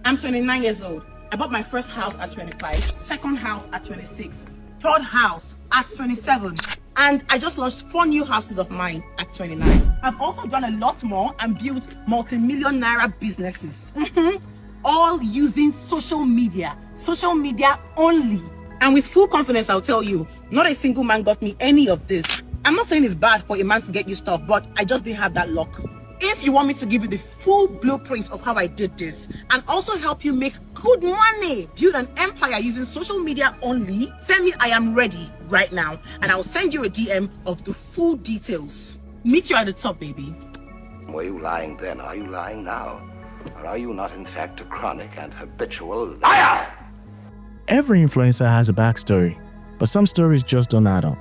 I'm 29 years old. I bought my first house at 25, second house at 26, third house at 27. And I just launched 4 new houses of mine at 29. I've also done a lot more and built multi-million naira businesses. All using social media only. And with full confidence, I'll tell you, not a single man got me any of this. I'm not saying it's bad for a man to get you stuff, but I just didn't have that luck. If you want me to give you the full blueprint of how I did this and also help you make good money, build an empire using social media only, send me I am ready right now and I'll send you a DM of the full details. Meet you at the top, baby. Were you lying then? Are you lying now? Or are you not in fact a chronic and habitual liar? Every influencer has a backstory, but some stories just don't add up.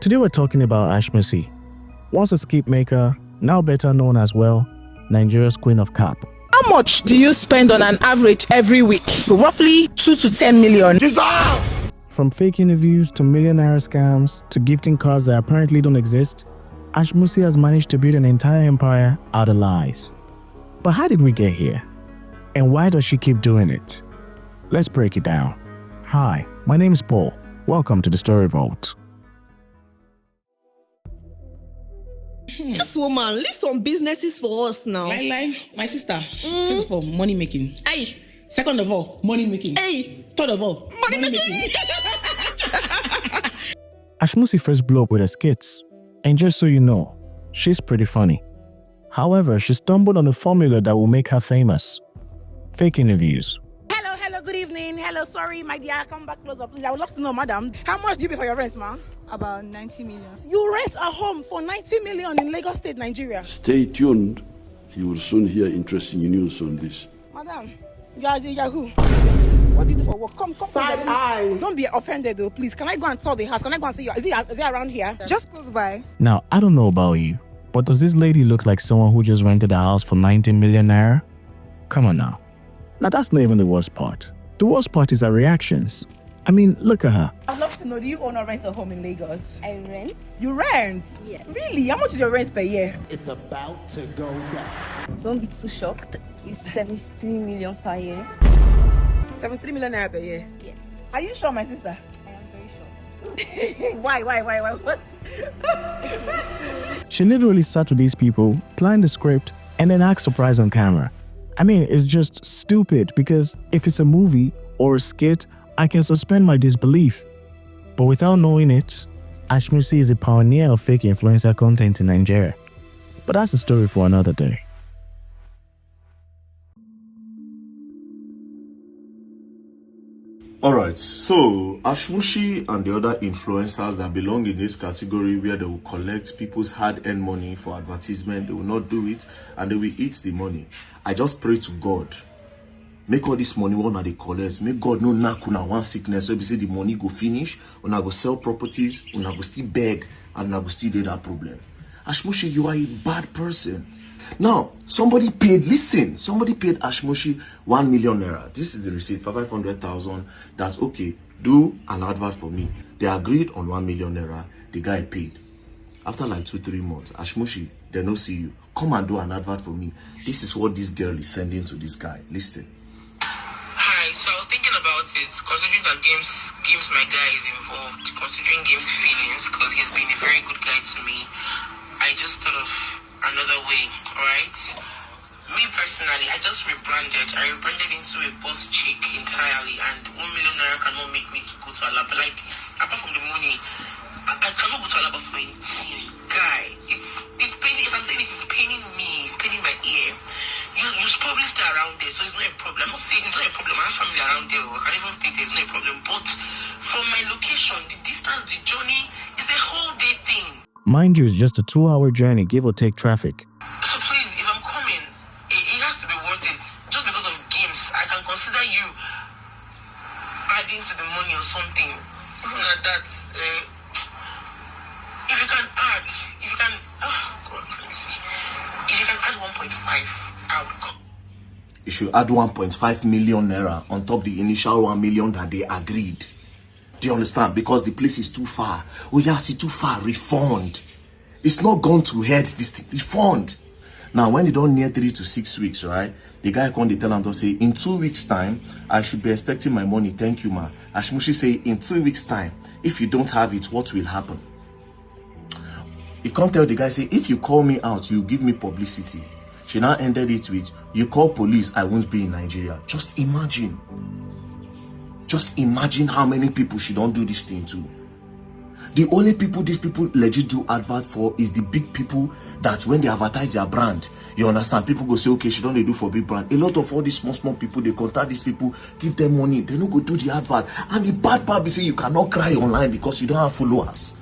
Today we're talking about Ashmusy, once a skip maker, now better known as, well, Nigeria's queen of cap. How much do you spend on an average every week? Roughly 2 to 10 million. Dissolve! From fake interviews to millionaire scams to gifting cards that apparently don't exist, Ashmusy has managed to build an entire empire out of lies. But how did we get here? And why does she keep doing it? Let's break it down. Hi, my name is Paul. Welcome to the Story Vault. This woman, leave some businesses for us now. My sister. First of all, money making. Hey. Second of all, money making. Hey. Third of all, money making. Ashmusy first blew up with her skits, and just so you know, she's pretty funny. However, she stumbled on a formula that will make her famous: fake interviews. Hello, good evening. Hello, sorry, my dear, come back closer, please. I would love to know, madam, how much do you pay for your rent, ma'am? About 90 million. You rent a home for 90 million in Lagos State, Nigeria. Stay tuned. You will soon hear interesting news on this. Madam, you are the Yahoo. What do you do for work? Come. Side eye. Don't be offended though, please. Can I go and tour the house? Can I go and see you? Is it around here? Just close by. Now, I don't know about you, but does this lady look like someone who just rented a house for 90 million naira? Come on now. Now, that's not even the worst part. The worst part is her reactions. I mean, look at her. I'd love to know, do you own or rent a home in Lagos? I rent. You rent? Yes. Really? How much is your rent per year? It's about to go down. Don't be too shocked. It's 73 million per year. 73 million naira per year? Yes. Are you sure, my sister? I am very sure. Why? What? She literally sat with these people, planned the script, and then act surprised on camera. I mean, it's just stupid because if it's a movie or a skit, I can suspend my disbelief. But without knowing it, Ashmusy is a pioneer of fake influencer content in Nigeria. But that's a story for another day. Alright, so Ashmusy and the other influencers that belong in this category where they will collect people's hard-earned money for advertisement, they will not do it and they will eat the money. I just pray to God, make all this money one they collect, make God no knack una one sickness so be say the money go finish, una go sell properties, una go still beg, and una go still do that problem. Ashmusy, you are a bad person. Now, somebody paid Ashmusy 1 million naira. This is the receipt for 500,000. That's okay. Do an advert for me. They agreed on 1 million naira. The guy paid. After like 2-3 months, Ashmusy, they no see you. Come and do an advert for me. This is what this girl is sending to this guy. Listen. Hi, so I was thinking about it, considering that Games my guy is involved, considering Games' feelings, because he's been a very good guy to me. I just thought of another way, alright? Me personally, I just rebranded. I rebranded into a boss chick entirely, and 1 million naira cannot make me to go to Alaba. Like, apart from the money, I cannot go to Alaba for anything. Guy, it's paining. If I'm saying it's paining me, it's paining my ear. You probably stay around there, so it's not a problem. I'm not saying it's not a problem. I have family around there. I can even stay there. It's not a problem. But from my location, the distance, the journey is a whole day thing. Mind you, it's just a 2-hour journey, give or take traffic. So please, if I'm coming, it has to be worth it. Just because of Games, I can consider you adding to the money or something. Even at that, if you can add, if you can add 1.5, I would come. You should add 1.5 million naira on top the initial 1 million that they agreed. Do you understand? Because the place is too far. Oh yeah, see, too far. Refund. It's not gone to heads. This thing. Refund. Now, when it don't near 3 to 6 weeks, right? The guy come dey tell am to say, in 2 weeks' time, I should be expecting my money. Thank you, ma. Ashmusy say, in 2 weeks' time, if you don't have it, what will happen? He can't tell the guy, say, if you call me out, you give me publicity. She now ended it with, you call police, I won't be in Nigeria. Just imagine. Just imagine how many people she don't do this thing to. The only people these people legit do advert for is the big people that when they advertise their brand, you understand, people go say, okay, she don't do for big brand. A lot of all these small people, they contact these people, give them money, they don't go do the advert. And the bad part is say you cannot cry online because you don't have followers.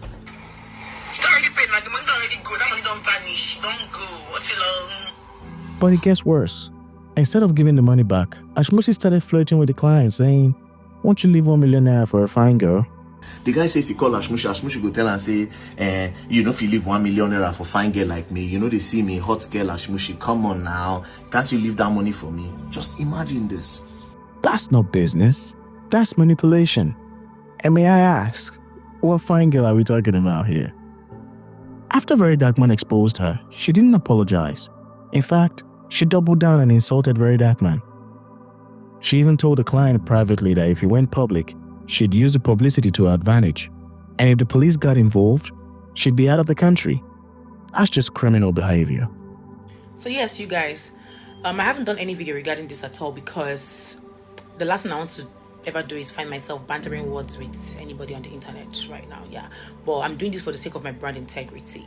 She don't already paid, the money don't already go, that money don't vanish, she don't go. What's it long? But it gets worse. Instead of giving the money back, Ashmusy started flirting with the client, saying, won't you leave 1 million naira for a fine girl? The guy say if you call Ashmusy go tell and say, you know if you leave 1 million naira for fine girl like me, you know they see me, hot girl Ashmusy, come on now, can't you leave that money for me? Just imagine this. That's not business. That's manipulation. And may I ask, what fine girl are we talking about here? After Very Dark Man exposed her, she didn't apologize. In fact, she doubled down and insulted Very Dark Man. She even told the client privately that if he went public, she'd use the publicity to her advantage. And if the police got involved, she'd be out of the country. That's just criminal behavior. So yes, you guys, I haven't done any video regarding this at all because the last thing I want to ever do is find myself bantering words with anybody on the internet right now. Yeah, but I'm doing this for the sake of my brand integrity.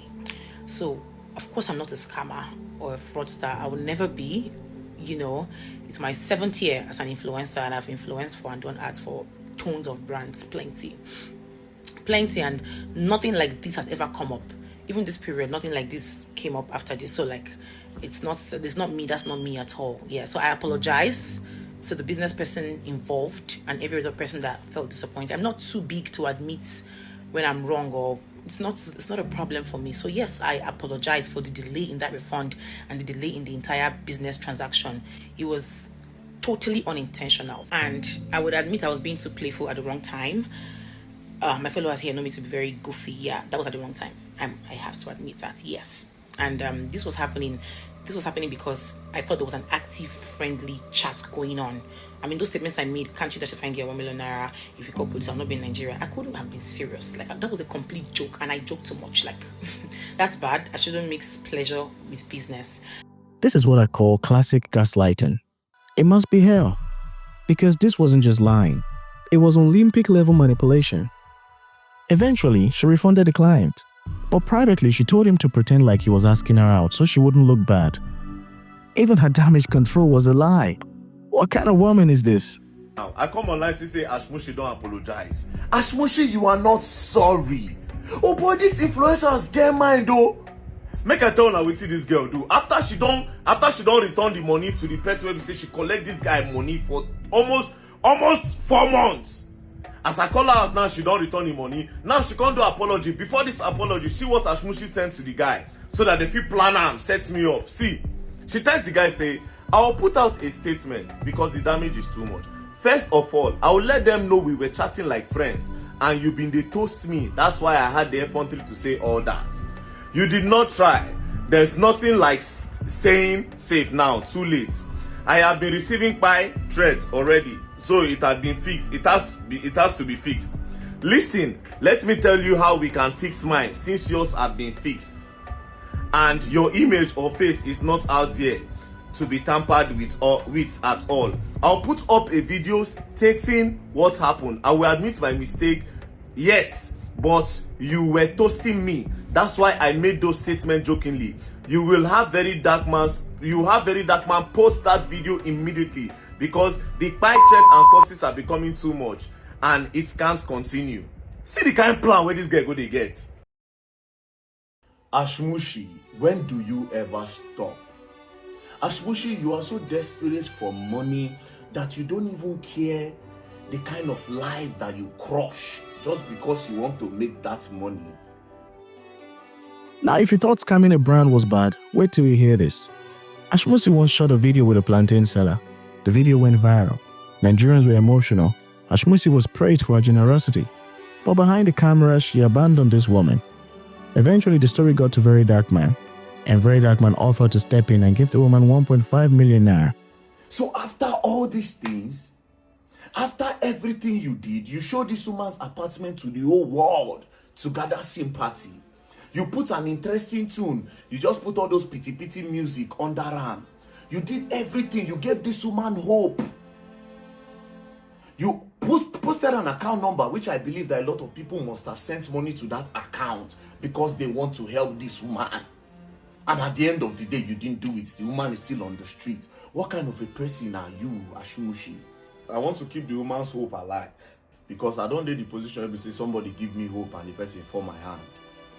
So of course I'm not a scammer or a fraudster. I will never be. You know, it's my 7th year as an influencer, and I've influenced for and done ads for tons of brands, plenty, and nothing like this has ever come up. Even this period, nothing like this came up after this. So like, it's not me. That's not me at all. Yeah. So I apologize to the business person involved and every other person that felt disappointed. I'm not too big to admit when I'm wrong, or it's not a problem for me. So yes, I apologize for the delay in that refund and the delay in the entire business transaction. It was totally unintentional, and I would admit I was being too playful at the wrong time. My followers here know me to be very goofy. Yeah, that was at the wrong time. I have to admit that, yes. And this was happening because I thought there was an active, friendly chat going on. I mean, those statements I made, can't you dash a fine girl 1 million naira if you call police, I'll not be in Nigeria. I couldn't have been serious. Like, that was a complete joke, and I joked too much. Like, that's bad. I shouldn't mix pleasure with business. This is what I call classic gaslighting. It must be hell. Because this wasn't just lying. It was Olympic level manipulation. Eventually, she refunded the client. But privately, she told him to pretend like he was asking her out so she wouldn't look bad. Even her damage control was a lie. What kind of woman is this? Now, I come online to say Ashmusy don't apologize. Ashmusy, you are not sorry. Oh boy, this influencers get mind though. Make I tell her what this girl do. After she don't return the money to the person where we say she collect this guy money for almost 4 months. As I call her out now, she don't return the money. Now she can't do apology. Before this apology, see what Ashmusy sent to the guy so that if he plan and sets me up. See, she tells the guy, say, I'll put out a statement because the damage is too much. First of all, I will let them know we were chatting like friends and you been they toast me. That's why I had the effrontery to say all that. You did not try. There's nothing like staying safe now. Too late. I have been receiving threats already. So it had been fixed. It has to be fixed. Listen, let me tell you how we can fix mine since yours have been fixed. And your image or face is not out here to be tampered with at all. I'll put up a video stating what happened. I will admit my mistake. Yes, but you were toasting me. That's why I made those statements jokingly. You will have Very Dark Man post that video immediately because the pipe threat and curses are becoming too much and it can't continue. See the kind of plan where this guy go they get. Ashmusy, when do you ever stop? Ashmusy, you are so desperate for money that you don't even care the kind of life that you crush just because you want to make that money. Now, if you thought scamming a brand was bad, wait till you hear this. Ashmusy once shot a video with a plantain seller. The video went viral. Nigerians were emotional. Ashmusy was praised for her generosity. But behind the camera, she abandoned this woman. Eventually, the story got to Very Dark Man. and Very Dark Man offered to step in and give the woman 1.5 million naira. So after all these things, after everything you did, you showed this woman's apartment to the whole world to gather sympathy. You put an interesting tune. You just put all those pity music under her. You did everything. You gave this woman hope. You posted an account number, which I believe that a lot of people must have sent money to that account because they want to help this woman. And at the end of the day, you didn't do it. The woman is still on the street. What kind of a person are you, Ashmusy? I want to keep the woman's hope alive because I don't need the position where we say somebody give me hope and the person fall my hand.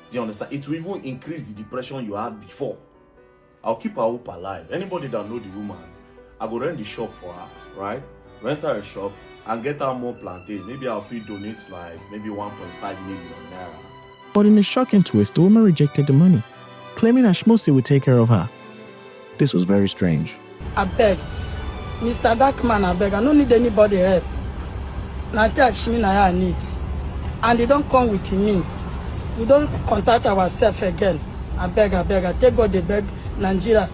Do you understand? It will even increase the depression you had before. I'll keep her hope alive. Anybody that know the woman, I go rent the shop for her, right? Rent her a shop and get her more plantain. Maybe I'll feel donate like maybe 1.5 million naira. But in a shocking twist, the woman rejected the money, claiming Ashmusy would take care of her. This was very strange. I beg, Mr. Darkman, I beg, I don't need anybody help. Now that's me I need. And they don't come with me. We don't contact ourselves again. I beg, I take God, they beg Nigeria.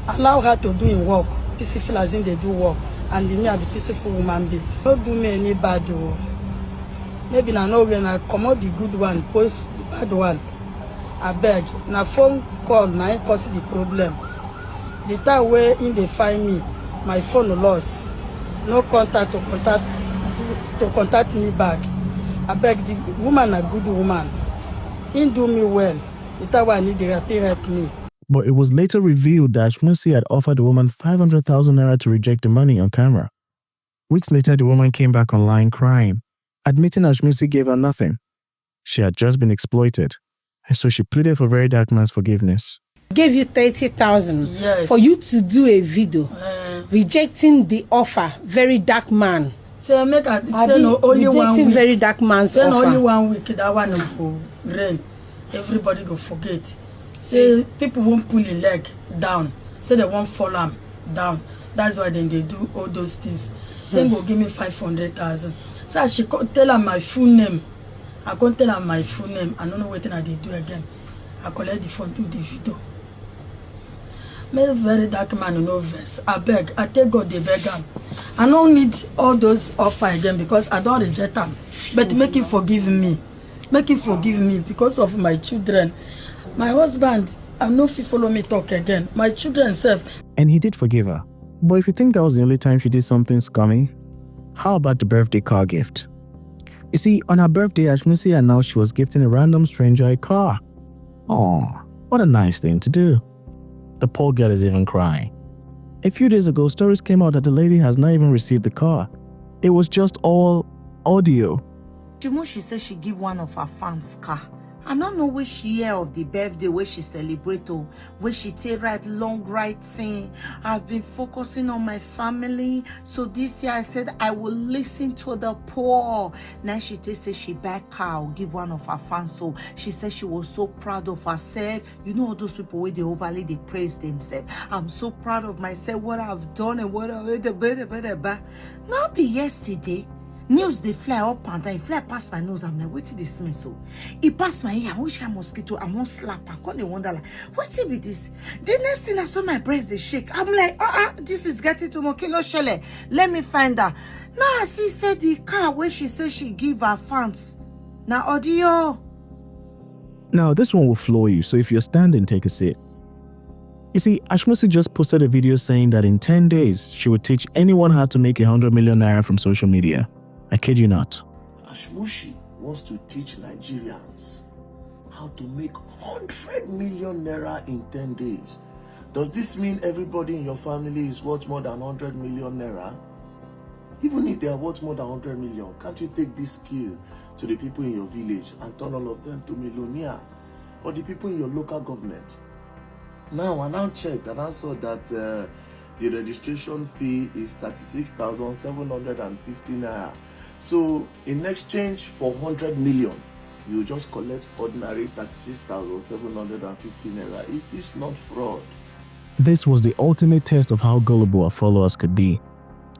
Allow her to do in work, peaceful as in they do work. And me I be peaceful woman be. Don't do me any bad. Maybe I know when I come out the good one, post the bad one. I beg. Na phone call na cause the problem. The time where in they find me, my phone lost. No contact to contact me back. I beg the woman a good woman. He do me well. The time I need the help me. But it was later revealed that Ashmusy had offered the woman 500,000 naira to reject the money on camera. Weeks later, the woman came back online crying, admitting Ashmusy gave her nothing. She had just been exploited, and so she pleaded for Very Dark Man's forgiveness. Gave you 30,000 yes, for you to do a video rejecting the offer. Very Dark Man. Say make I say no only 1 week. Very Dark Man's say offer. No only 1 week. That one go rain. Everybody go forget. Say people won't pull the leg down. Say they won't fall arm down. That's why then they do all those things. Say go give me 500,000. So she tell her my full name. I can't tell her my full name. I don't know what I they do again. I collect the phone, do the video. Make Very Dark Man no verse. I beg. I take God they beg him. I don't need all those offer again because I don't reject them. But make him forgive me. Make him forgive me because of my children. My husband, I know if he follow me talk again. My children self. And he did forgive her. But if you think that was the only time she did something scummy, how about the birthday car gift? You see, on her birthday, Ashmusy announced she was gifting a random stranger a car. Aw, what a nice thing to do. The poor girl is even crying. A few days ago, stories came out that the lady has not even received the car. It was just all audio. She said she give one of her fans car. I don't know where she hear of the birthday where she celebrate or where she take right long writing. I've been focusing on my family. So this year I said I will listen to the poor. Now she say she buy car or give one of her fans. So she said she was so proud of herself. You know all those people where they overly they praise themselves. I'm so proud of myself, what I've done and what I've not be yesterday. News they fly up and down, fly past my nose. I'm like, what did this smell so? It passed my ear. I wish I mosquito. I won't slap. I can't wonder like, what did be this? The next thing I saw my breast they shake. I'm like, this is getting to Mokilo Shele. Let me find her. Now she said the car where she said she give her fans. Now audio. Now this one will floor you, so if you're standing, take a seat. You see, Ashmusy just posted a video saying that in 10 days, she would teach anyone how to make 100 million naira from social media. I kid you not. Ashmusy wants to teach Nigerians how to make 100 million naira in 10 days. Does this mean everybody in your family is worth more than 100 million naira? Even if they are worth more than 100 million, can't you take this skill to the people in your village and turn all of them to millionaire? Or the people in your local government? Now, I now checked and I saw that the registration fee is 36,750 naira. So, in exchange for 100 million, you just collect ordinary 36,750 naira. Is this not fraud? This was the ultimate test of how gullible our followers could be.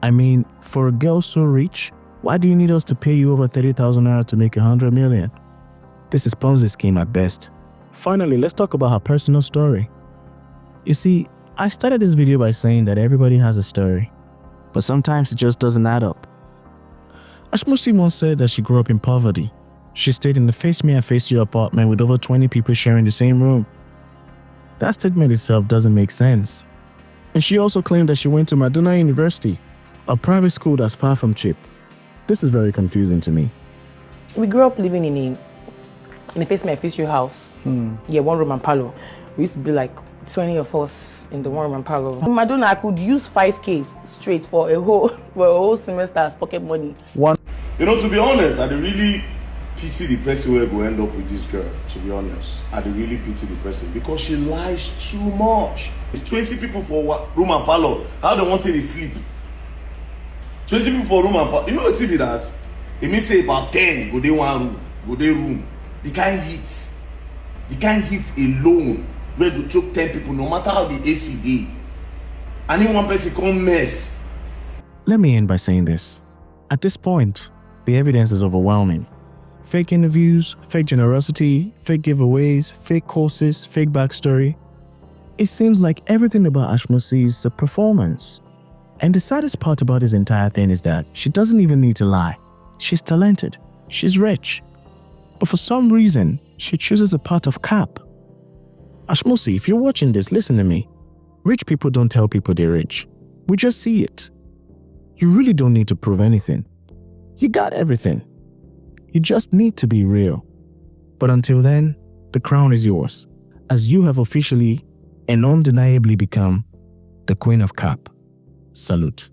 I mean, for a girl so rich, why do you need us to pay you over 30,000 naira to make 100 million? This is Ponzi scheme at best. Finally, let's talk about her personal story. You see, I started this video by saying that everybody has a story, but sometimes it just doesn't add up. Ashmusy once said that she grew up in poverty. She stayed in the Face Me I Face You apartment with over 20 people sharing the same room. That statement itself doesn't make sense. And she also claimed that she went to Madonna University, a private school that's far from cheap. This is very confusing to me. We grew up living in a Face Me I Face You house. Yeah, 1 room and parlor. We used to be like 20 of us in the 1 room and parlor. In Madonna, I could use 5K straight for a whole semester as pocket money. You know, to be honest, I really pity the person who will end up with this girl, to be honest. I really pity the person because she lies too much. It's 20 people for room and parlor. How they want to sleep? 20 people for room and parlor. You know what it be that? It means say about 10 go they 1 room, go they room. The kind hit alone where go choke 10 people no matter how the AC dey. And then one person come mess. Let me end by saying this. At this point, the evidence is overwhelming. Fake interviews, fake generosity, fake giveaways, fake courses, fake backstory. It seems like everything about Ashmusy is a performance. And the saddest part about this entire thing is that she doesn't even need to lie. She's talented. She's rich. But for some reason, she chooses a path of cap. Ashmusy, if you're watching this, listen to me. Rich people don't tell people they're rich. We just see it. You really don't need to prove anything. You got everything. You just need to be real. But until then, the crown is yours, as you have officially and undeniably become the Queen of Cap. Salute.